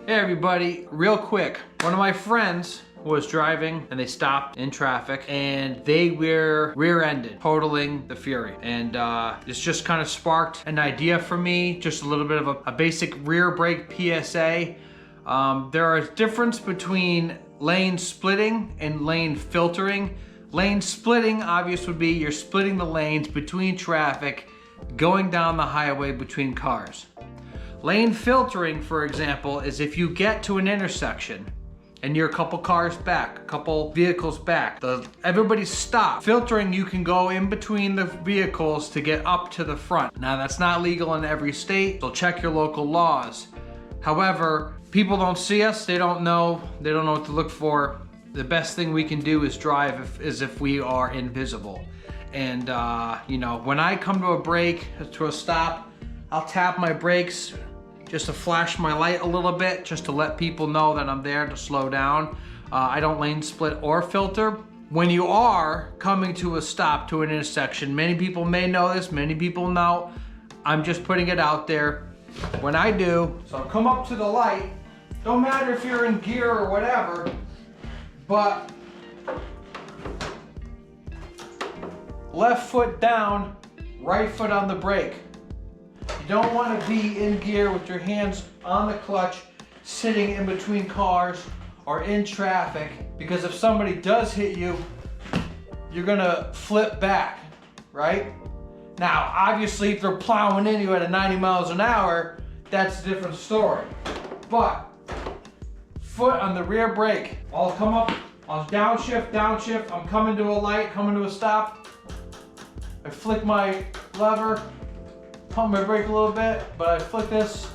Hey everybody, real quick. One of my friends was driving and they stopped in traffic and they were rear-ended, totaling the Fury. And this just kind of sparked an idea for me, just a little bit of a basic rear brake PSA. There is a difference between lane splitting and lane filtering. Lane splitting, obvious, would be you're splitting the lanes between traffic, going down the highway between cars. Lane filtering, for example, is if you get to an intersection and you're a couple cars back, a couple vehicles back, everybody's stopped. Filtering, you can go in between the vehicles to get up to the front. Now, that's not legal in every state, so check your local laws. However, people don't see us, they don't know what to look for. The best thing we can do is drive as if we are invisible. And you know, when I come to a brake, to a stop, I'll tap my brakes just to flash my light a little bit, just to let people know that I'm there to slow down. I don't lane split or filter. When you are coming to a stop, to an intersection, many people may know this, many people know. I'm just putting it out there. When I do, so come up to the light, don't matter if you're in gear or whatever, but left foot down, right foot on the brake. You don't want to be in gear with your hands on the clutch, sitting in between cars or in traffic, because if somebody does hit you, you're gonna flip back, right? Now, obviously, if they're plowing into you at 90 miles an hour, that's a different story. But foot on the rear brake, I'll come up, I'll downshift, I'm coming to a light, coming to a stop. I flick my lever, pump my brake a little bit, but I flick this,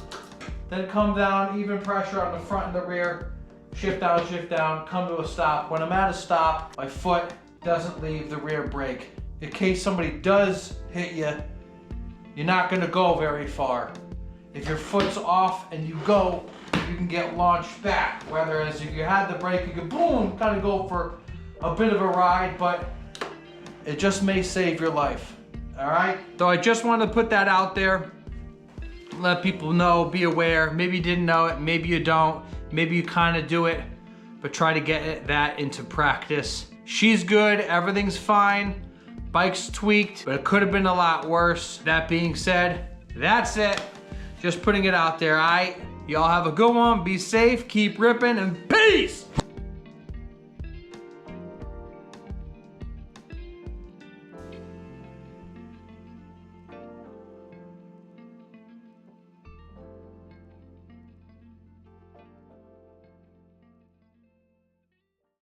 then come down, even pressure on the front and the rear, shift down, come to a stop. When I'm at a stop, my foot doesn't leave the rear brake. In case somebody does hit you, you're not gonna go very far. If your foot's off and you go, you can get launched back. Whereas if you had the brake, you could boom, kind of go for a bit of a ride, but it just may save your life. All right, so I just wanted to put that out there, let people know, be aware. Maybe you didn't know it, maybe you don't, maybe you kind of do it, but try to get that into practice. She's good, everything's fine, bike's tweaked, but it could have been a lot worse. That being said, that's it. Just putting it out there. All right, y'all have a good one, be safe, keep ripping, and peace!